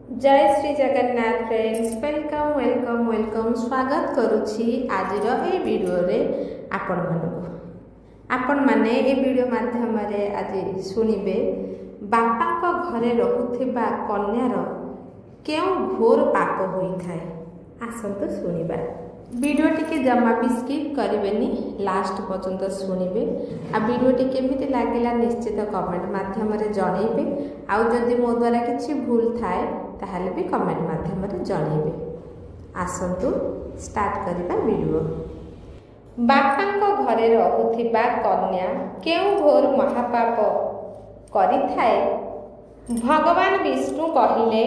जय Shri Jagannath friends welcome welcome welcome स्वागत करुछि आजिर ए video रे आपण माने ए वीडियो माध्यम रे आज सुनिबे बापा को घरे रहुथिबा कन्यार केउ घोर पाप होई थाए। आसंतु सुनिबा वीडियो टिके जमा भी स्किप करेनि लास्ट पर्यंत शुणिबे। आ वीडियो टी केमिति लागिला निश्चित कमेंट माध्यम रे जणैबे। आउ जदि मो द्वारा किछि भूल थाए ताहले भी कमेंट माध्यम रे जणैबे। आसंतु स्टार्ट करिबा वीडियो। बापांको घरे रहुथिबा कन्या केउ घोर महापाप करि थाए। भगवान विष्णु कहिले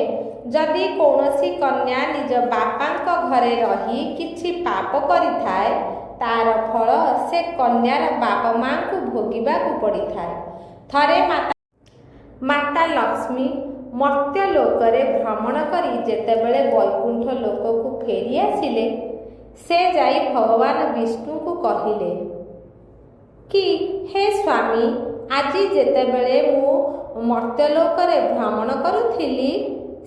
जदि कौनसी कन्या निज बापांको घरे रही किछि पाप करि थाए तार फल से कन्यार बापा मां को भोगिबा को पड़ी थाए। थरे माता लक्ष्मी मर्त्य लोकरे भ्रमण करी जेतेबेले वैकुंठ लोक को फेरी आसिले से जाई भगवान विष्णु को कहिले कि हे स्वामी आजी जेतेबेले मु मर्त्यलोकरे भ्रमण करुथिली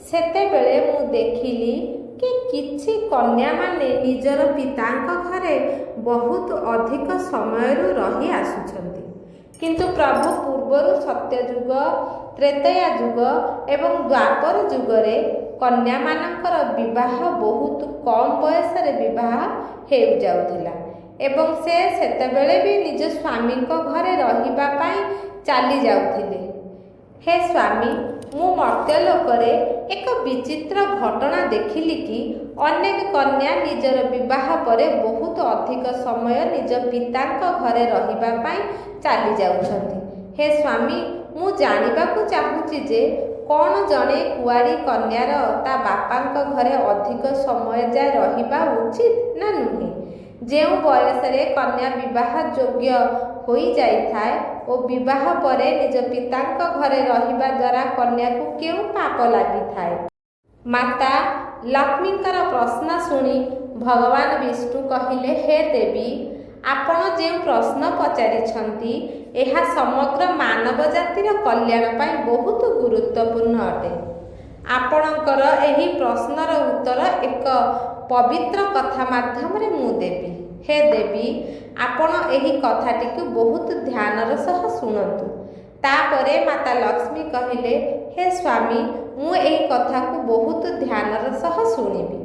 सेतेबेले मु देखिली कि किछि कन्या माने निजर पितांक घरे बहुत अधिक समय रही आसुछंती। किंतु प्रभु पूर्वरु सत्य युग त्रेतया युग एवं द्वापर युगरे कन्या मानकर विवाह बहुत कम बयस रे विवाह हे जाउथिला एवं से सेतेबेले भी निज स्वामी को घरे रहिबा पाई चाली जाउथिले। हे स्वामी मु मर्त्यलोकरे एक विचित्र घटना देखिली कि अनेक कन्या निजर विवाह परे बहुत अधिक समय निज पितांक घरे रहिबा पाई चाली जाउछंती। हे स्वामी मु जानिबाकु चाहूची जे कौन जने कुआरी कन्यार ता बापांक घरे अधिक समय जाय रहिबा उचित ना नुहे। जेउ बयस रे कन्या विवाह योग्य होई जाय थाए ओ विवाह परे निज पितांक घरे रहिबा द्वारा कन्या को केउ पाप लागि थाए। माता लक्ष्मीकर प्रश्न सुनी भगवान विष्णु कहिले हे देवी आपण जे प्रश्न पचारिछंती एहा समग्र मानव जातिर कल्याण पाई बहुत गुरुत्वपूर्ण अटे। आपणकर एही प्रश्नर उत्तर एक पवित्र कथा माध्यम रे मु देवी। हे देवी आपण एही कथाटी को बहुत ध्यानर सह सुनंतु। तापरे माता लक्ष्मी कहिले हे स्वामी मु एही कथा को बहुत ध्यानर सह सुनिबी।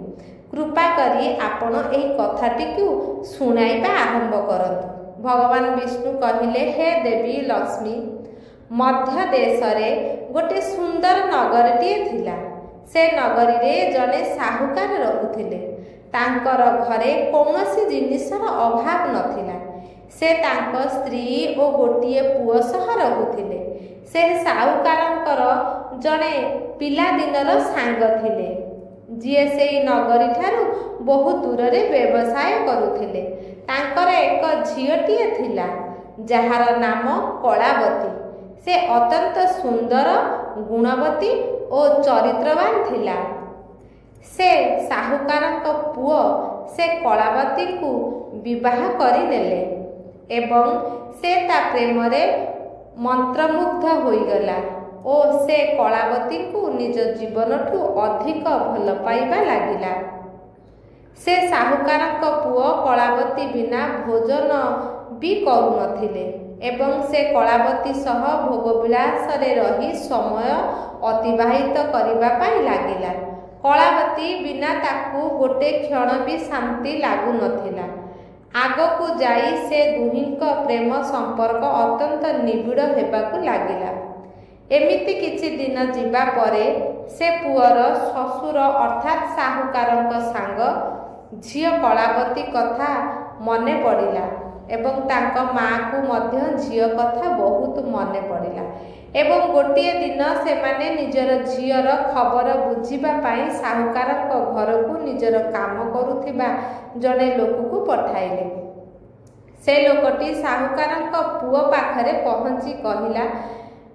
कृपा करी आपण एही कथाटी को सुनाइबा आरंभ करंतु। भगवान विष्णु कहिले हे देवी लक्ष्मी मध्य देश रे गोटे सुंदर नगरटीए थिला। से नगरी रे जने साहुकार रहुथिले। तांकर घरे कौनसी जिनिसर अभाव नथिला। से तांको स्त्री ओ गोटिए पुओ सह रहुथिले। से साहुकारंकर जने पिला दिनर सांग थिले जिए सेई नगरी ठारू बहुत दूर रे व्यवसाय करुथिले। तांकर एक झियोटीए थिला जहार नाम कलावती। से अत्यंत सुंदर गुणवती ओ चरित्रवान थिला। से साहुकारंक पुओ से कलावती को विवाह करिनेले एवं से ता प्रेम रे मंत्रमुग्ध होईगला ओ से कलावती को निज जीवन ठू अधिक भल पाइबा लागिला। से साहुकारंक पुओ कलावती बिना भोजन भी करू नथिले एवं से कलावती सह भोगविलास रे रही समय अतिबाहित करिबा पाई लागिला। कलावती बिना ताकू गोटे क्षण भी शांति लागू नथिला। आगकू जाई से दुहिंक प्रेम संपर्क अत्यंत निबिड़ हेबाकू लागिला। एमिति किछि दिन जिबा परे से पुअर ससुर अर्थात साहुकारंक सांग झियो कलावती कथा मने पड़िला एवं तांको माँ को मध्य झियो कथा बहुत मने पड़िला एवं गोटिए दिन से माने निजर झियर खबर बुझिबा पाई साहुकारंक घर को निजर काम करुथिबा जने लोक को पठाइले। से लोकटी साहुकारंक पुओ पाखरे पहुंची कहिला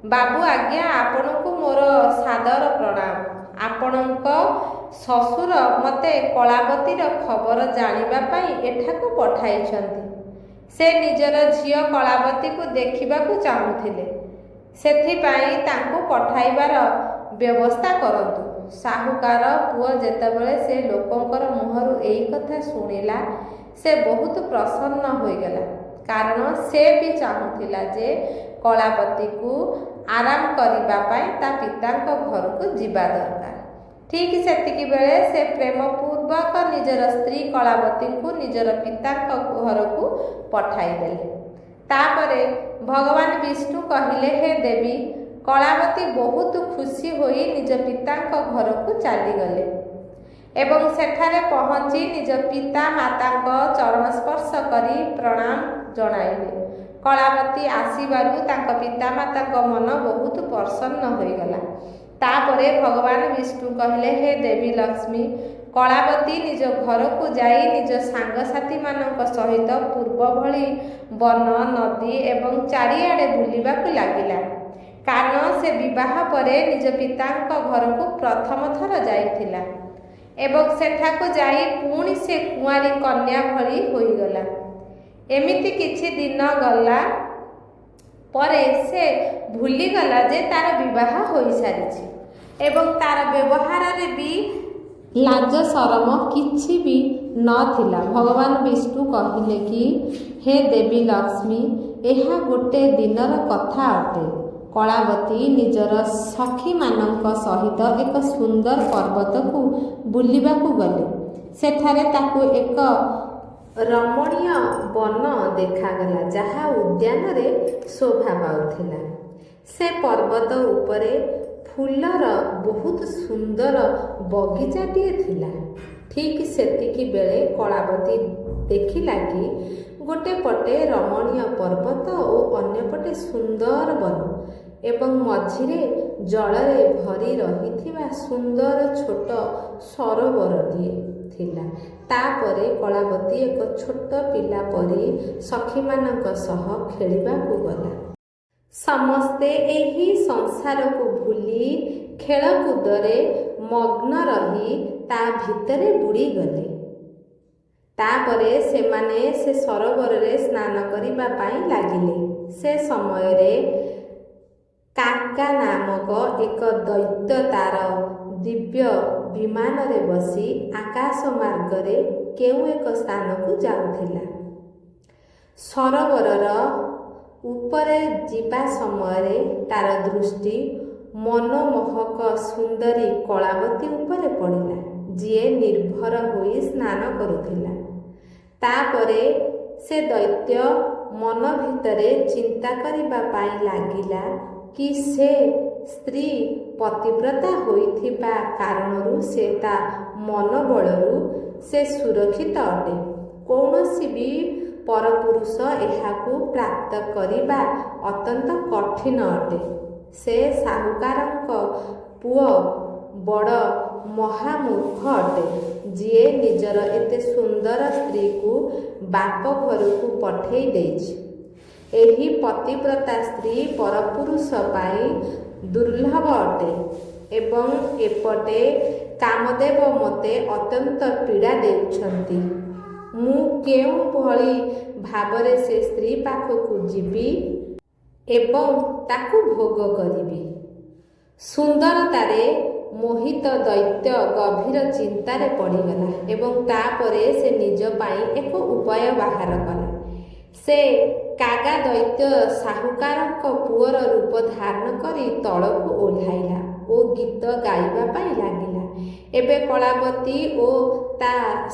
बाबू आज्ञा आपण को मोर सादर प्रणाम। आपणक ससुर मते कलावतीर खबर जानिबा पाई एठाकू पठाइछंती। से निजर झियो कलावती को देखिबा को चाहुथिले। सेथिपाई तांको पठाइबार ବ୍ୟବସ୍ଥା କରନ୍ତୁ। ସାହୁକାର ପୁଅ ଯେତେବେଳେ ସେ ଲୋକଙ୍କର ମୁହଁରୁ ଏହି କଥା ଶୁଣିଲା ସେ ବହୁତ ପ୍ରସନ୍ନ ହୋଇଗଲା, କାରଣ ସେ ବି ଚାହୁଁଥିଲା ଯେ କଳାବତୀକୁ ଆରାମ କରିବା ପାଇଁ ତା ପିତାଙ୍କ ଘରକୁ ଯିବା ଦରକାର। ଠିକ୍ ସେତିକି ବେଳେ ସେ ପ୍ରେମପୂର୍ବକ ନିଜର ସ୍ତ୍ରୀ କଳାବତୀଙ୍କୁ ନିଜର ପିତାଙ୍କ ଘରକୁ ପଠାଇଦେଲେ। ତାପରେ ଭଗବାନ ବିଷ୍ଣୁ କହିଲେ, ହେ ଦେବୀ, କଳାବତୀ ବହୁତ ଖୁସି ହୋଇ ନିଜ ପିତାଙ୍କ ଘରକୁ ଚାଲିଗଲେ ଏବଂ ସେଠାରେ ପହଞ୍ଚି ନିଜ ପିତା ମାତାଙ୍କ ଚରଣ ସ୍ପର୍ଶ କରି ପ୍ରଣାମ ଜଣାଇଲେ। କଳାବତୀ ଆସିବାରୁ ତାଙ୍କ ପିତାମାତାଙ୍କ ମନ ବହୁତ ପ୍ରସନ୍ନ ହୋଇଗଲା। ତାପରେ ଭଗବାନ ବିଷ୍ଣୁ କହିଲେ, ହେ ଦେବୀ ଲକ୍ଷ୍ମୀ, କଳାବତୀ ନିଜ ଘରକୁ ଯାଇ ନିଜ ସାଙ୍ଗସାଥୀମାନଙ୍କ ସହିତ ପୂର୍ବ ଭଳି ବନ, ନଦୀ ଏବଂ ଚାରିଆଡ଼େ ବୁଲିବାକୁ ଲାଗିଲା, କାରଣ ସେ ବିବାହ ପରେ ନିଜ ପିତାଙ୍କ ଘରକୁ ପ୍ରଥମ ଥର ଯାଇଥିଲା ଏବଂ ସେଠାକୁ ଯାଇ ପୁଣି ସେ କୁଆଁରୀ କନ୍ୟା ଭଳି ହୋଇଗଲା। ଏମିତି କିଛି ଦିନ ଗଲା ପରେ ସେ ଭୁଲିଗଲା ଯେ ତାର ବିବାହ ହୋଇସାରିଛି ଏବଂ ତାର ବ୍ୟବହାରରେ ବି ଲାଜ ସରମ କିଛି ବି ନଥିଲା। ଭଗବାନ ବିଷ୍ଣୁ କହିଲେ କି, ହେ ଦେବୀ ଲକ୍ଷ୍ମୀ, ଏହା ଗୋଟେ ଦିନର କଥା ଅଟେ। କଳାବତୀ ନିଜର ସଖୀମାନଙ୍କ ସହିତ ଏକ ସୁନ୍ଦର ପର୍ବତକୁ ବୁଲିବାକୁ ଗଲେ। ସେଠାରେ ତାକୁ ଏକ ରମଣୀୟ ବନ ଦେଖାଗଲା, ଯାହା ଉଦ୍ୟାନରେ ଶୋଭା ପାଉଥିଲା। ସେ ପର୍ବତ ଉପରେ ଫୁଲର ବହୁତ ସୁନ୍ଦର ବଗିଚାଟିଏ ଥିଲା। ଠିକ୍ ସେତିକି ବେଳେ କଳାବତୀ ଦେଖିଲା କି ଗୋଟେ ପଟେ ରମଣୀୟ ପର୍ବତ ଓ ଅନ୍ୟପଟେ ସୁନ୍ଦର ବନ ଏବଂ ମଝିରେ ଜଳରେ ଭରି ରହିଥିବା ସୁନ୍ଦର ଛୋଟ ସରୋବରଟିଏ ଥିଲା। ତାପରେ କଳାବତୀ ଏକ ଛୋଟ ପିଲା ପରି ସଖୀମାନଙ୍କ ସହ ଖେଳିବାକୁ ଗଲା। ସମସ୍ତେ ଏହି ସଂସାରକୁ ଭୁଲି ଖେଳକୁଦରେ ମଗ୍ନ ରହି ତା ଭିତରେ ବୁଡ଼ିଗଲେ। ତାପରେ ସେମାନେ ସେ ସରୋବରରେ ସ୍ନାନ କରିବା ପାଇଁ ଲାଗିଲେ। ସେ ସମୟରେ କାକା ନାମକ ଏକ ଦୈତ୍ୟ ତାର ଦିବ୍ୟ ବିମାନରେ ବସି ଆକାଶ ମାର୍ଗରେ କେଉଁ ଏକ ସ୍ଥାନକୁ ଯାଉଥିଲା। ସରୋବରର ଉପରେ ଯିବା ସମୟରେ ତାର ଦୃଷ୍ଟି ମନୋମୋହକ ସୁନ୍ଦରୀ କଳାବତୀ ଉପରେ ପଡ଼ିଲା, ଯିଏ ନିର୍ଭର ହୋଇ ସ୍ନାନ କରୁଥିଲା। ତାପରେ ସେ ଦୈତ୍ୟ ମନ ଭିତରେ ଚିନ୍ତା କରିବା ପାଇଁ ଲାଗିଲା କି ସେ ସ୍ତ୍ରୀ ପତିବ୍ରତା ହୋଇଥିବା କାରଣରୁ ସେ ତା ମନୋବଳରୁ ସେ ସୁରକ୍ଷିତ ଅଟେ। କୌଣସି ବି ପରପୁରୁଷ ଏହାକୁ ପ୍ରାପ୍ତ କରିବା ଅତ୍ୟନ୍ତ କଠିନ ଅଟେ। ସେ ସାହୁକାରଙ୍କ ପୁଅ ବଡ଼ ମହାମୂର୍ଖ ଅଟେ, ଯିଏ ନିଜର ଏତେ ସୁନ୍ଦର ସ୍ତ୍ରୀକୁ ବାପ ଘରକୁ ପଠେଇ ଦେଇଛି। ଏହି ପତିବ୍ରତା ସ୍ତ୍ରୀ ପରପୁରୁଷ ପାଇଁ ଦୁର୍ଲଭ ଅଟେ ଏବଂ ଏପଟେ କାମଦେବ ମୋତେ ଅତ୍ୟନ୍ତ ପୀଡ଼ା ଦେଉଛନ୍ତି। ମୁଁ କେଉଁ ଭଳି ଭାବରେ ସେ ସ୍ତ୍ରୀ ପାଖକୁ ଯିବି ଏବଂ ତାକୁ ଭୋଗ କରିବି? ସୁନ୍ଦରତାରେ ମୋହିତ ଦୈତ୍ୟ ଗଭୀର ଚିନ୍ତାରେ ପଡ଼ିଗଲା ଏବଂ ତାପରେ ସେ ନିଜ ପାଇଁ ଏକ ଉପାୟ ବାହାର କଲା। ସେ କାଗା ଦୈତ୍ୟ ସାହୁକାରଙ୍କ ପୁଅର ରୂପ ଧାରଣ କରି ତଳକୁ ଓହ୍ଲାଇଲା ଓ ଗୀତ ଗାଇବା ପାଇଁ ଲାଗିଲା। ଏବେ କଳାବତୀ ଓ ତା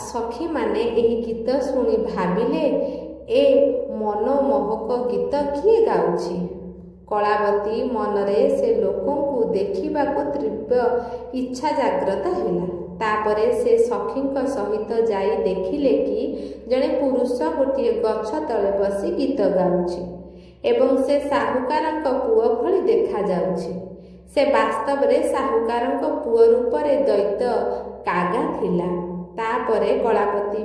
ସଖୀମାନେ ଏହି ଗୀତ ଶୁଣି ଭାବିଲେ, ଏ ମନୋମୋହକ ଗୀତ କିଏ ଗାଉଛି? କଳାବତୀ ମନରେ ସେ ଲୋକଙ୍କୁ ଦେଖିବାକୁ ତୀବ୍ର ଇଚ୍ଛା ଜାଗ୍ରତ ହେଲା। ତାପରେ ସେ ସଖୀଙ୍କ ସହିତ ଯାଇ ଦେଖିଲେ କି ଜଣେ ପୁରୁଷ ଗୋଟିଏ ଗଛ ତଳେ ବସି ଗୀତ ଗାଉଛି ଏବଂ ସେ ସାହୁକାରଙ୍କ ପୁଅ ଭଳି ଦେଖାଯାଉଛି। ସେ ବାସ୍ତବରେ ସାହୁକାରଙ୍କ ପୁଅ ରୂପରେ ଦୈତ୍ୟ କାଗା ଥିଲା। ତାପରେ କଳାବତୀ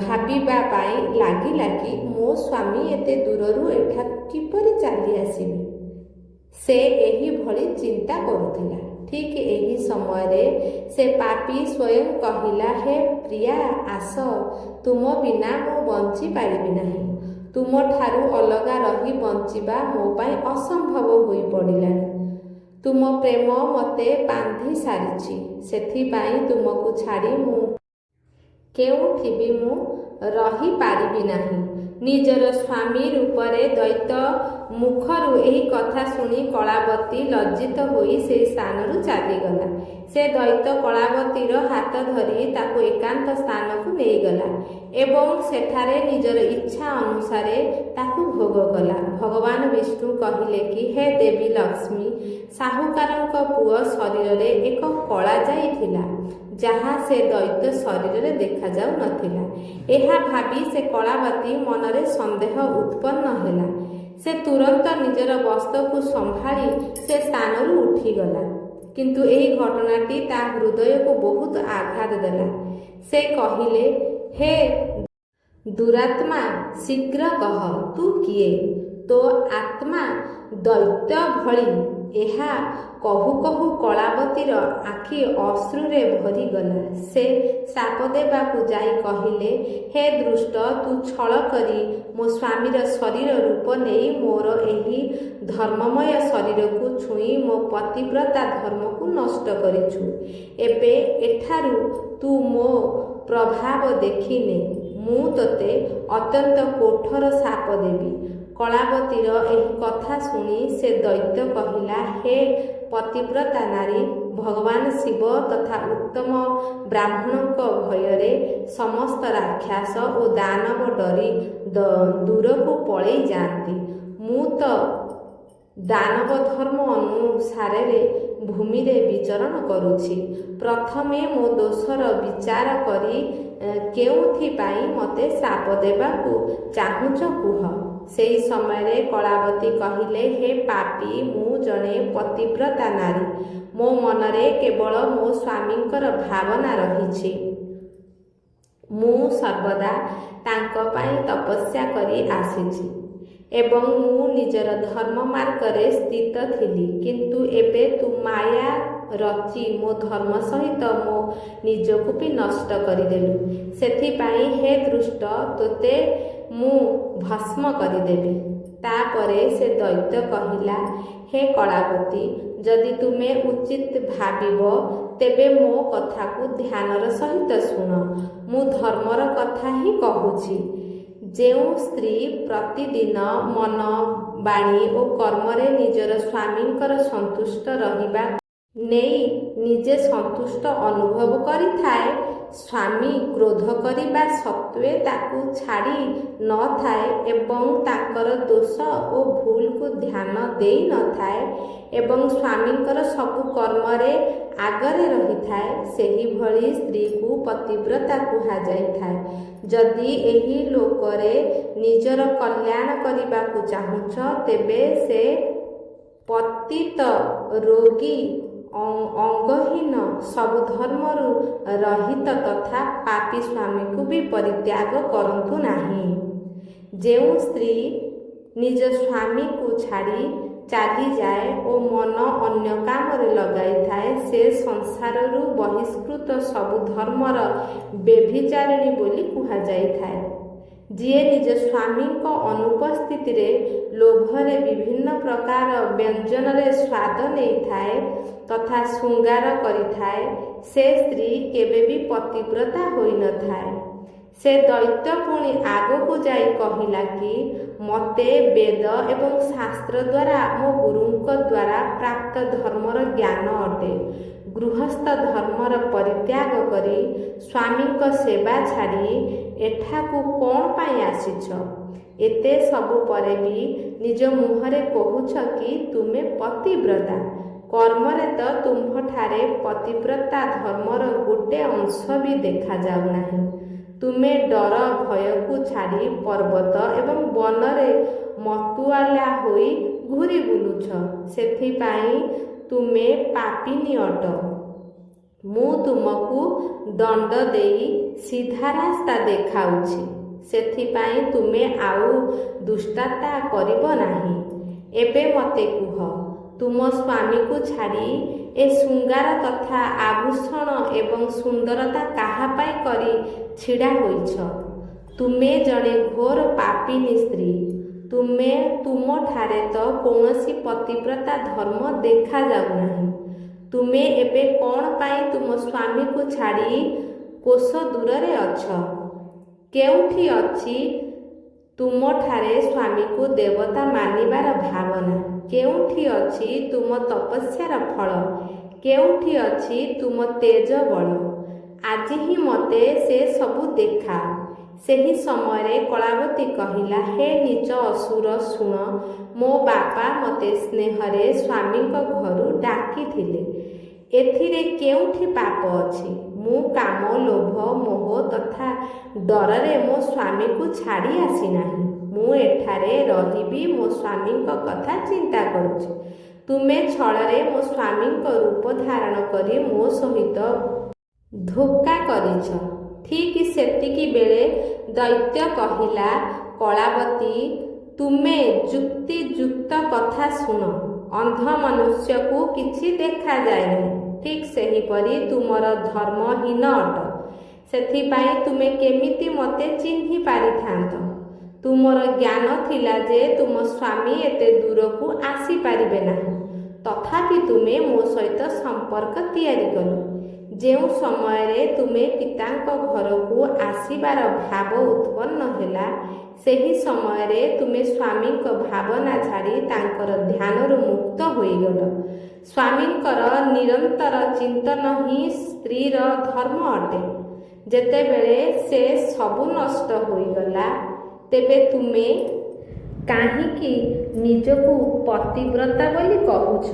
ଭାବିବା ପାଇଁ ଲାଗିଲା କି ମୋ ସ୍ୱାମୀ ଏତେ ଦୂରରୁ ଏଠାକୁ କିପରି ଚାଲି ଆସିବେ? ସେ ଏହିଭଳି ଚିନ୍ତା କରୁଥିଲା। ଠିକ୍ ଏହି ସମୟରେ ସେ ପାପୀ ସ୍ୱୟଂ କହିଲା, ହେ ପ୍ରିୟା, ଆସ, ତୁମ ବିନା ମୁଁ ବଞ୍ଚିପାରିବି ନାହିଁ। ତୁମଠାରୁ ଅଲଗା ରହି ବଞ୍ଚିବା ମୋ ପାଇଁ ଅସମ୍ଭବ ହୋଇପଡ଼ିଲାଣି। ତୁମ ପ୍ରେମ ମୋତେ ବାନ୍ଧି ସାରିଛି। ସେଥିପାଇଁ ତୁମକୁ ଛାଡ଼ି ମୁଁ କେଉଁଠି ବି ମୁଁ ରହିପାରିବି ନାହିଁ। ନିଜର ସ୍ୱାମୀ ରୂପରେ ଦୈତ୍ୟ ମୁଖରୁ ଏହି କଥା ଶୁଣି କଳାବତୀ ଲଜ୍ଜିତ ହୋଇ ସେହି ସ୍ଥାନରୁ ଚାଲିଗଲା। ସେ ଦୈତ୍ୟ କଳାବତୀର ହାତ ଧରି ତାକୁ ଏକାନ୍ତ ସ୍ଥାନକୁ ନେଇଗଲା ଏବଂ ସେଠାରେ ନିଜର ଇଚ୍ଛା ଅନୁସାରେ ତାକୁ ଭୋଗ କଲା। ଭଗବାନ ବିଷ୍ଣୁ କହିଲେ କି, ହେ ଦେବୀ ଲକ୍ଷ୍ମୀ, ସାହୁକାରଙ୍କ ପୁଅ ଶରୀରରେ ଏକ କଳା ଯାଇଥିଲା ଯାହା ସେ ଦୈତ୍ୟ ଶରୀରରେ ଦେଖାଯାଉନଥିଲା। ଏହା ଭାବି ସେ କଳାବତୀ ମନରେ ସନ୍ଦେହ ଉତ୍ପନ୍ନ ହେଲା। ସେ ତୁରନ୍ତ ନିଜର ବସ୍ତ୍ରକୁ ସମ୍ଭାଳି ସେ ସ୍ଥାନରୁ ଉଠିଗଲା। କିନ୍ତୁ ଏହି ଘଟଣାଟି ତା ହୃଦୟକୁ ବହୁତ ଆଘାତ ଦେଲା। ସେ କହିଲେ, ହେ ଦୁରାତ୍ମା, ଶୀଘ୍ର କହ, ତୁ କିଏ? ତୋ ଆତ୍ମା ଦୈତ୍ୟ ଭଳି। ଏହା କହୁ କହୁ କଳାବତୀର ଆଖି ଅଶ୍ରୁରେ ଭରିଗଲା। ସେ ଶାପ ଦେବାକୁ ଯାଇ କହିଲେ, ହେ ଦୁଷ୍ଟ, ତୁ ଛଳ କରି ମୋ ସ୍ୱାମୀର ଶରୀର ରୂପ ନେଇ ମୋର ଏହି ଧର୍ମମୟ ଶରୀରକୁ ଛୁଇଁ ମୋ ପତିବ୍ରତା ଧର୍ମକୁ ନଷ୍ଟ କରିଛୁ। ଏବେ ଏଠାରୁ ତୁ ମୋ ପ୍ରଭାବ ଦେଖିନେ। ମୁଁ ତୋତେ ଅତ୍ୟନ୍ତ କଠୋର ଶାପ ଦେବି। କଳାବତୀର ଏହି କଥା ଶୁଣି ସେ ଦୈତ୍ୟ କହିଲା, ହେ ପତିବ୍ରତା ନାରୀ, ଭଗବାନ ଶିବ ତଥା ଉତ୍ତମ ବ୍ରାହ୍ମଣଙ୍କ ଭୟରେ ସମସ୍ତ ରାକ୍ଷସ ଓ ଦାନବ ଡରି ଦୂରକୁ ପଳେଇ ଯାଆନ୍ତି। ମୁଁ ତ ଦାନବ ଧର୍ମ ଅନୁସାରେ ଭୂମିରେ ବିଚରଣ କରୁଛି। ପ୍ରଥମେ ମୋ ଦୋଷର ବିଚାର କରି କେଉଁଥିପାଇଁ ମୋତେ ଶ୍ରାପ ଦେବାକୁ ଚାହୁଁଛ କୁହ। ସେହି ସମୟରେ କଳାବତୀ କହିଲେ, ହେ ପାପୀ, ମୁଁ ଜଣେ ପତିବ୍ରତା ନାରୀ। ମୋ ମନରେ କେବଳ ମୋ ସ୍ୱାମୀଙ୍କର ଭାବନା ରହିଛି। ମୁଁ ସର୍ବଦା ତାଙ୍କ ପାଇଁ ତପସ୍ୟା କରି ଆସିଛି ଏବଂ ମୁଁ ନିଜର ଧର୍ମ ମାର୍ଗରେ ସ୍ଥିତ ଥିଲି। କିନ୍ତୁ ଏବେ ତୁ ମାୟା ରଚି ମୋ ଧର୍ମ ସହିତ ମୋ ନିଜକୁ ବି ନଷ୍ଟ କରିଦେଲୁ। ସେଥିପାଇଁ ହେ ଦୁଷ୍ଟ, ତୋତେ ମୁଁ ଭସ୍ମ କରିଦେବି। ତାପରେ ସେ ଦୈତ୍ୟ କହିଲା, ହେ କଳାବତୀ, ଯଦି ତୁମେ ଉଚିତ ଭାବିବ ତେବେ ମୋ କଥାକୁ ଧ୍ୟାନର ସହିତ ଶୁଣ। ମୁଁ ଧର୍ମର କଥା ହିଁ କହୁଛି। ଯେଉଁ ସ୍ତ୍ରୀ ପ୍ରତିଦିନ ମନ, ବାଣୀ ଓ କର୍ମରେ ନିଜର ସ୍ୱାମୀଙ୍କର ସନ୍ତୁଷ୍ଟ ରହିବା ନେଇ ନିଜେ ସନ୍ତୁଷ୍ଟ ଅନୁଭବ କରିଥାଏ, ସ୍ୱାମୀ କ୍ରୋଧ କରିବା ସତ୍ତ୍ୱେ ତାକୁ ଛାଡ଼ି ନଥାଏ ଏବଂ ତାଙ୍କର ଦୋଷ ଓ ଭୁଲକୁ ଧ୍ୟାନ ଦେଇନଥାଏ ଏବଂ ସ୍ୱାମୀଙ୍କର ସବୁ କର୍ମରେ ଆଗରେ ରହିଥାଏ, ସେହିଭଳି ସ୍ତ୍ରୀକୁ ପତିବ୍ରତା କୁହାଯାଇଥାଏ। ଯଦି ଏହି ଲୋକରେ ନିଜର କଲ୍ୟାଣ କରିବାକୁ ଚାହୁଁଛ, ତେବେ ସେ ପତିତ, ରୋଗୀ, ଅଙ୍ଗହୀନ, ସବୁ ଧର୍ମରୁ ରହିତ ତଥା ପାପୀ ସ୍ୱାମୀକୁ ବି ପରିତ୍ୟାଗ କରନ୍ତୁ ନାହିଁ। ଯେଉଁ ସ୍ତ୍ରୀ ନିଜ ସ୍ୱାମୀକୁ ଛାଡ଼ି ଚାଲିଯାଏ ଓ ମନ ଅନ୍ୟ କାମରେ ଲଗାଇଥାଏ, ସେ ସଂସାରରୁ ବହିଷ୍କୃତ, ସବୁ ଧର୍ମର ବ୍ୟଭିଚାରିଣୀ ବୋଲି କୁହାଯାଇଥାଏ। ଯିଏ ନିଜ ସ୍ୱାମୀଙ୍କ ଅନୁପସ୍ଥିତିରେ ଲୋଭରେ ବିଭିନ୍ନ ପ୍ରକାର ବ୍ୟଞ୍ଜନରେ ସ୍ୱାଦ ନେଇଥାଏ ତଥା ଶୃଙ୍ଗାର କରିଥାଏ, ସେ ସ୍ତ୍ରୀ କେବେ ବି ପତିବ୍ରତା ହୋଇନଥାଏ। ସେ ଦୈତ୍ୟ ପୁଣି ଆଗକୁ ଯାଇ କହିଲା କି, ମୋତେ ବେଦ ଏବଂ ଶାସ୍ତ୍ର ଦ୍ୱାରା ମୋ ଗୁରୁଙ୍କ ଦ୍ୱାରା ପ୍ରାପ୍ତ ଧର୍ମର ଜ୍ଞାନ ଅଟେ। ଗୃହସ୍ଥ ଧର୍ମର ପରିତ୍ୟାଗ କରି ସ୍ୱାମୀଙ୍କ ସେବା ଛାଡ଼ି ଏଠାକୁ କ'ଣ ପାଇଁ ଆସିଛ? ଏତେ ସବୁ ପରେ ବି ନିଜ ମୁହଁରେ କହୁଛ କି ତୁମେ ପତିବ୍ରତା। କର୍ମରେ ତ ତୁମ୍ଭଠାରେ ପତିବ୍ରତା ଧର୍ମର ଗୋଟେ ଅଂଶ ବି ଦେଖାଯାଉନାହିଁ। ତୁମେ ଡର ଭୟକୁ ଛାଡ଼ି ପର୍ବତ ଏବଂ ବନରେ ମତୁଆଲା ହୋଇ ଘୂରି ବୁଲୁଛ। ସେଥିପାଇଁ ତୁମେ ପାପିନୀ ଅଟ। ମୁଁ ତୁମକୁ ଦଣ୍ଡ ଦେଇ ସିଧା ରାସ୍ତା ଦେଖାଉଛି। ସେଥିପାଇଁ ତୁମେ ଆଉ ଦୁଷ୍ଟତା କରିବ ନାହିଁ। ଏବେ ମୋତେ କୁହ, ତୁମ ସ୍ୱାମୀକୁ ଛାଡ଼ି ଏ ଶୃଙ୍ଗାର ତଥା ଆଭୂଷଣ ଏବଂ ସୁନ୍ଦରତା କାହା ପାଇଁ କରି ଛିଡ଼ା ହୋଇଛ? ତୁମେ ଜଣେ ଘୋର ପାପିନୀ ସ୍ତ୍ରୀ। ତୁମଠାରେ ତ କୌଣସି ପତିବ୍ରତା ଧର୍ମ ଦେଖାଯାଉନାହିଁ। ତୁମେ ଏବେ କ'ଣ ପାଇଁ ତୁମ ସ୍ୱାମୀକୁ ଛାଡ଼ି କୋଶ ଦୂରରେ ଅଛ? କେଉଁଠି ଅଛି ତୁମଠାରେ ସ୍ୱାମୀକୁ ଦେବତା ମାନିବାର ଭାବନା? କେଉଁଠି ଅଛି ତୁମ ତପସ୍ୟାର ଫଳ? କେଉଁଠି ଅଛି ତୁମ ତେଜ ବଳ? ଆଜି ହିଁ ମୋତେ ସେ ସବୁ ଦେଖାଅ। ସେହି ସମୟରେ କଳାବତୀ କହିଲା, ହେ ନୀଚ ଅସୁର, ଶୁଣ, ମୋ ବାପା ମୋତେ ସ୍ନେହରେ ସ୍ୱାମୀଙ୍କ ଘରୁ ଡାକିଥିଲେ। ଏଥିରେ କେଉଁଠି ପାପ ଅଛି? ମୁଁ କାମ, ଲୋଭ, ମୋହ ତଥା ଡରରେ ମୋ ସ୍ୱାମୀକୁ ଛାଡ଼ି ଆସିନାହିଁ। ମୁଁ ଏଠାରେ ରହିବି ମୋ ସ୍ୱାମୀଙ୍କ କଥା ଚିନ୍ତା କରୁଛି। ତୁମେ ଛଳରେ ମୋ ସ୍ୱାମୀଙ୍କ ରୂପ ଧାରଣ କରି ମୋ ସହିତ ଧୋକା କରିଛ। ଠିକ୍ ସେତିକି ବେଳେ ଦୈତ୍ୟ କହିଲା, କଳାବତୀ, ତୁମେ ଯୁକ୍ତିଯୁକ୍ତ କଥା ଶୁଣ। ଅନ୍ଧ ମନୁଷ୍ୟକୁ କିଛି ଦେଖାଯାଏ ନାହିଁ। ଠିକ୍ ସେହିପରି ତୁମର ଧର୍ମହୀନ ଅଟ। ସେଥିପାଇଁ ତୁମେ କେମିତି ମୋତେ ଚିହ୍ନି ପାରିଥାନ୍ତ? ତୁମର ଜ୍ଞାନ ଥିଲା ଯେ ତୁମ ସ୍ୱାମୀ ଏତେ ଦୂରକୁ ଆସିପାରିବେ ନାହିଁ। ତଥାପି ତୁମେ ମୋ ସହିତ ସମ୍ପର୍କ ତିଆରି କଲ। ଯେଉଁ ସମୟରେ ତୁମେ ପିତାଙ୍କ ଘରକୁ ଆସିବାର ଭାବ ଉତ୍ପନ୍ନ ହେଲା, ସେହି ସମୟରେ ତୁମେ ସ୍ୱାମୀଙ୍କ ଭାବନା ଛାଡ଼ି ତାଙ୍କର ଧ୍ୟାନରୁ ମୁକ୍ତ ହୋଇଗଲ। ସ୍ୱାମୀଙ୍କର ନିରନ୍ତର ଚିନ୍ତନ ହିଁ ସ୍ତ୍ରୀର ଧର୍ମ ଅଟେ। ଯେତେବେଳେ ସେ ସବୁ ନଷ୍ଟ ହୋଇଗଲା, ତେବେ ତୁମେ କାହିଁକି ନିଜକୁ ପତିବ୍ରତା ବୋଲି କହୁଛ?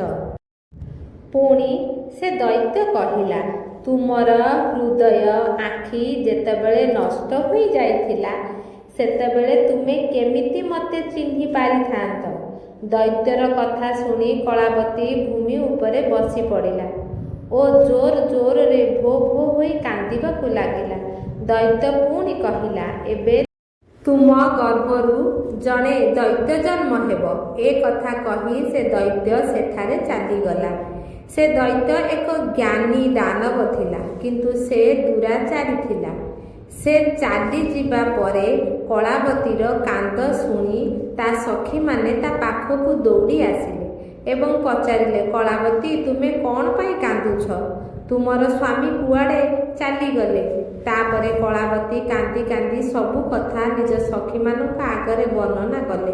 ପୁଣି ସେ ଦୈତ୍ୟ କହିଲା, ତୁମର ହୃଦୟ ଆଖି ଯେତେବେଳେ ନଷ୍ଟ ହୋଇଯାଇଥିଲା, ସେତେବେଳେ ତୁମେ କେମିତି ମୋତେ ଚିହ୍ନି ପାରିଥାନ୍ତ? ଦୈତ୍ୟର କଥା ଶୁଣି କଳାବତୀ ଭୂମି ଉପରେ ବସି ପଡ଼ିଲା ଓ ଜୋର ଜୋରରେ ଭୋ ଭୋ ହୋଇ କାନ୍ଦିବାକୁ ଲାଗିଲା। ଦୈତ୍ୟ ପୁଣି କହିଲା, ଏବେ ତୁମ ଗର୍ଭରୁ ଜଣେ ଦୈତ୍ୟ ଜନ୍ମ ହେବ। ଏ କଥା କହି ସେ ଦୈତ୍ୟ ସେଠାରେ ଚାଲିଗଲା। ସେ ଦୈତ୍ୟ ଏକ ଜ୍ଞାନୀ ଦାନବ ଥିଲା, କିନ୍ତୁ ସେ ଦୁରାଚାରୀ ଥିଲା। ସେ ଚାଲିଯିବା ପରେ କଳାବତୀର କାନ୍ଦ ଶୁଣି ତା ସଖୀମାନେ ତା ପାଖକୁ ଦୌଡ଼ି ଆସିଲେ ଏବଂ ପଚାରିଲେ, କଳାବତୀ, ତୁମେ କ'ଣ ପାଇଁ କାନ୍ଦୁଛ? ତୁମର ସ୍ୱାମୀ କୁଆଡ଼େ ଚାଲିଗଲେ? ତାପରେ କଳାବତୀ କାନ୍ଦି କାନ୍ଦି ସବୁ କଥା ନିଜ ସଖୀମାନଙ୍କ ଆଗରେ ବର୍ଣ୍ଣନା କଲେ।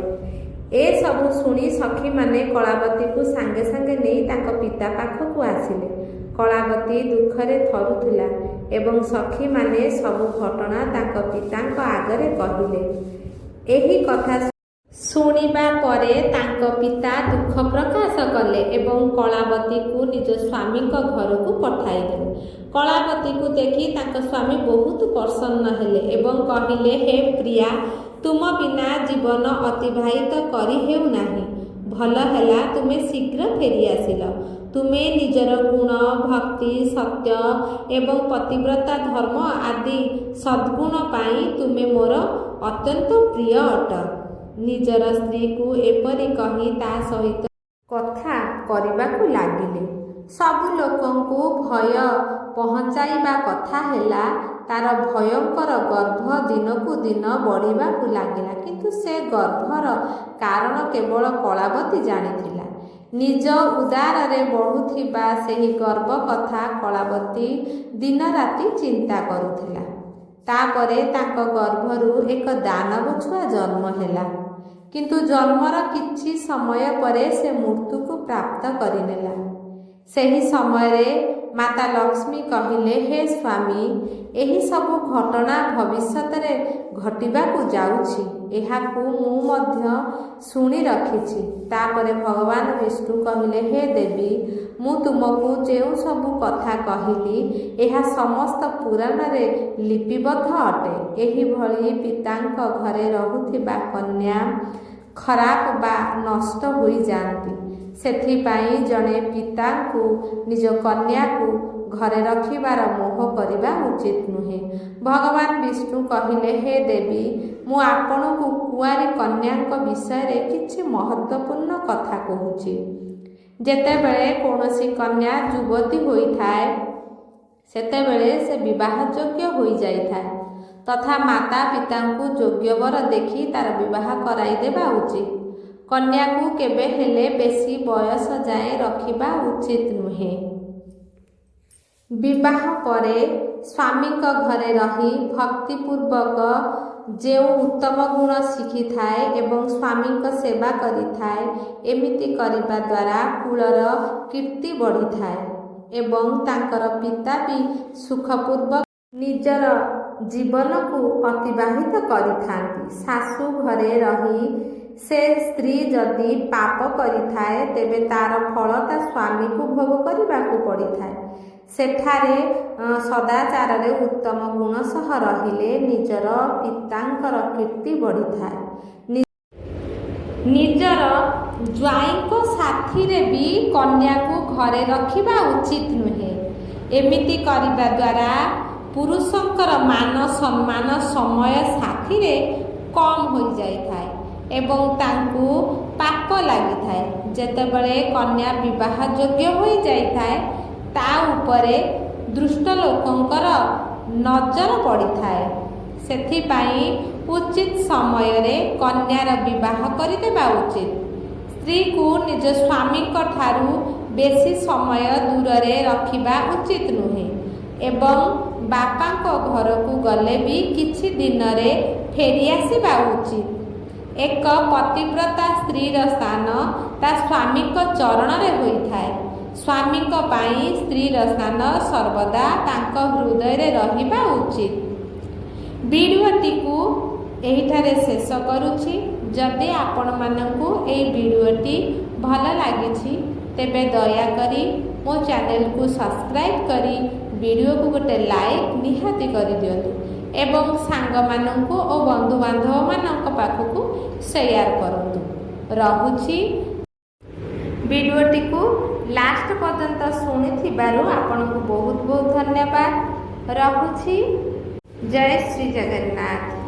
ଏସବୁ ଶୁଣି ସଖୀମାନେ କଳାବତୀକୁ ସାଙ୍ଗେ ସାଙ୍ଗେ ନେଇ ତାଙ୍କ ପିତା ପାଖକୁ ଆସିଲେ। କଳାବତୀ ଦୁଃଖରେ ଥରୁଥିଲା ଏବଂ ସଖୀମାନେ ସବୁ ଘଟଣା ତାଙ୍କ ପିତାଙ୍କ ଆଗରେ କହିଲେ। ଏହି କଥା ଶୁଣିବା ପରେ ତାଙ୍କ ପିତା ଦୁଃଖ ପ୍ରକାଶ କଲେ ଏବଂ କଳାବତୀକୁ ନିଜ ସ୍ୱାମୀଙ୍କ ଘରକୁ ପଠାଇଦେଲେ। କଳାବତୀକୁ ଦେଖି ତାଙ୍କ ସ୍ୱାମୀ ବହୁତ ପ୍ରସନ୍ନ ହେଲେ ଏବଂ କହିଲେ, ହେ ପ୍ରିୟା, ତୁମ ବିନା ଜୀବନ ଅତିବାହିତ କରି ହେଉନାହିଁ। ଭଲ ହେଲା ତୁମେ ଶୀଘ୍ର ଫେରିଆସିଲ। ତୁମେ ନିଜର ଗୁଣ, ଭକ୍ତି, ସତ୍ୟ ଏବଂ ପତିବ୍ରତା ଧର୍ମ ଆଦି ସଦ୍ଗୁଣ ପାଇଁ ତୁମେ ମୋର ଅତ୍ୟନ୍ତ ପ୍ରିୟ ଅଟ। ନିଜର ସ୍ତ୍ରୀକୁ ଏପରି କହି ତା ସହିତ କଥା କରିବାକୁ ଲାଗିଲେ। ସବୁ ଲୋକଙ୍କୁ ଭୟ ପହଞ୍ଚାଇବା କଥା ହେଲା, ତାର ଭୟଙ୍କର ଗର୍ଭ ଦିନକୁ ଦିନ ବଢ଼ିବାକୁ ଲାଗିଲା। କିନ୍ତୁ ସେ ଗର୍ଭର କାରଣ କେବଳ କଳାବତୀ ଜାଣିଥିଲା। ନିଜ ଉଦାରରେ ବଢ଼ୁଥିବା ସେହି ଗର୍ଭ କଥା କଳାବତୀ ଦିନରାତି ଚିନ୍ତା କରୁଥିଲା। ତାପରେ ତାଙ୍କ ଗର୍ଭରୁ ଏକ ଦାନବ ଛୁଆ ଜନ୍ମ ହେଲା। କିନ୍ତୁ ଜନ୍ମର କିଛି ସମୟ ପରେ ସେ ମୃତ୍ୟୁକୁ ପ୍ରାପ୍ତ କରିନେଲା। ସେହି ସମୟରେ ମାତା ଲକ୍ଷ୍ମୀ କହିଲେ, ହେ ସ୍ୱାମୀ, ଏହି ସବୁ ଘଟଣା ଭବିଷ୍ୟତରେ ଘଟିବାକୁ ଯାଉଛି। ଏହାକୁ ମୁଁ ମଧ୍ୟ ଶୁଣି ରଖିଛି। ତାପରେ ଭଗବାନ ବିଷ୍ଣୁ କହିଲେ, ହେ ଦେବୀ, ମୁଁ ତୁମକୁ ଯେଉଁ ସବୁ କଥା କହିଲି, ଏହା ସମସ୍ତ ପୁରାଣରେ ଲିପିବଦ୍ଧ ଅଟେ। ଏହିଭଳି ପିତାଙ୍କ ଘରେ ରହୁଥିବା କନ୍ୟା ଖରାପ ବା ନଷ୍ଟ ହୋଇଯାଆନ୍ତି। ସେଥିପାଇଁ ଜଣେ ପିତାଙ୍କୁ ନିଜ କନ୍ୟାକୁ ଘରେ ରଖିବାର ମୋହ କରିବା ଉଚିତ ନୁହେଁ। ଭଗବାନ ବିଷ୍ଣୁ କହିଲେ, ହେ ଦେବୀ, ମୁଁ ଆପଣଙ୍କୁ କୁଆରୀ କନ୍ୟାଙ୍କ ବିଷୟରେ କିଛି ମହତ୍ତ୍ୱପୂର୍ଣ୍ଣ କଥା କହୁଛି। ଯେତେବେଳେ କୌଣସି କନ୍ୟା ଯୁବତୀ ହୋଇଥାଏ, ସେତେବେଳେ ସେ ବିବାହଯୋଗ୍ୟ ହୋଇଯାଇଥାଏ। ତଥା ମାତା ପିତାଙ୍କୁ ଯୋଗ୍ୟ ବର ଦେଖି ତାର ବିବାହ କରାଇଦେବା ଉଚିତ। କନ୍ୟାକୁ କେବେ ହେଲେ ବେଶୀ ବୟସ ଯାଏଁ ରଖିବା ଉଚିତ ନୁହେଁ। ବିବାହ ପରେ ସ୍ୱାମୀଙ୍କ ଘରେ ରହି ଭକ୍ତିପୂର୍ବକ ଯେଉଁ ଉତ୍ତମ ଗୁଣ ଶିଖିଥାଏ ଏବଂ ସ୍ୱାମୀଙ୍କ ସେବା କରିଥାଏ, ଏମିତି କରିବା ଦ୍ୱାରା କୁଳର କୀର୍ତ୍ତି ବଢ଼ିଥାଏ ଏବଂ ତାଙ୍କର ପିତା ବି ସୁଖପୂର୍ବକ ନିଜର ଜୀବନକୁ ଅତିବାହିତ କରିଥାନ୍ତି। ଶାଶୁ ଘରେ ରହି ସେ ସ୍ତ୍ରୀ ଯଦି ପାପ କରିଥାଏ ତେବେ ତାର ଫଳ ତା ସ୍ୱାମୀକୁ ଭୋଗ କରିବାକୁ ପଡ଼ିଥାଏ। ସେଠାରେ ସଦାଚାରରେ ଉତ୍ତମ ଗୁଣ ସହ ରହିଲେ ନିଜର ପିତାଙ୍କର କୀର୍ତ୍ତି ବଢ଼ିଥାଏ। ନିଜର ଜ୍ୱାଇଁଙ୍କ ସାଥିରେ ବି କନ୍ୟାକୁ ଘରେ ରଖିବା ଉଚିତ ନୁହେଁ। ଏମିତି କରିବା ଦ୍ୱାରା ପୁରୁଷଙ୍କର ମାନ ସମ୍ମାନ ସମୟ ସାଥିରେ କମ୍ ହୋଇଯାଇଥାଏ ଏବଂ ତାଙ୍କୁ ପାପ ଲାଗିଥାଏ। ଯେତେବେଳେ କନ୍ୟା ବିବାହ ଯୋଗ୍ୟ ହୋଇଯାଇଥାଏ ତା ଉପରେ ଦୁଷ୍ଟ ଲୋକଙ୍କର ନଜର ପଡ଼ିଥାଏ। ସେଥିପାଇଁ ଉଚିତ ସମୟରେ କନ୍ୟାର ବିବାହ କରିଦେବା ଉଚିତ। ସ୍ତ୍ରୀକୁ ନିଜ ସ୍ୱାମୀଙ୍କ ଠାରୁ ବେଶୀ ସମୟ ଦୂରରେ ରଖିବା ଉଚିତ ନୁହେଁ ଏବଂ ବାପାଙ୍କ ଘରକୁ ଗଲେ ବି କିଛି ଦିନରେ ଫେରିଆସିବା ଉଚିତ। ଏକ ପତିବ୍ରତା ସ୍ତ୍ରୀର ସ୍ଥାନ ତା ସ୍ୱାମୀଙ୍କ ଚରଣରେ ହୋଇଥାଏ। ସ୍ୱାମୀଙ୍କ ପାଇଁ ସ୍ତ୍ରୀର ସ୍ଥାନ ସର୍ବଦା ତାଙ୍କ ହୃଦୟରେ ରହିବା ଉଚିତ। ଭିଡ଼ିଓଟିକୁ ଏହିଠାରେ ଶେଷ କରୁଛି। ଯଦି ଆପଣମାନଙ୍କୁ ଏହି ଭିଡ଼ିଓଟି ଭଲ ଲାଗିଛି ତେବେ ଦୟାକରି ମୋ ଚ୍ୟାନେଲକୁ ସବସ୍କ୍ରାଇବ୍ କରି ଭିଡ଼ିଓକୁ ଗୋଟେ ଲାଇକ୍ ନିହାତି କରିଦିଅନ୍ତୁ ଏବଂ ସାଙ୍ଗମାନଙ୍କୁ ଓ ବନ୍ଧୁବାନ୍ଧବମାନଙ୍କ ପାଖକୁ ସେୟାର କରନ୍ତୁ। ରହୁଛି। ଭିଡ଼ିଓଟିକୁ ଲାଷ୍ଟ ପର୍ଯ୍ୟନ୍ତ ଶୁଣିଥିବାରୁ ଆପଣଙ୍କୁ ବହୁତ ବହୁତ ଧନ୍ୟବାଦ। ରହୁଛି। ଜୟ ଶ୍ରୀ ଜଗନ୍ନାଥ।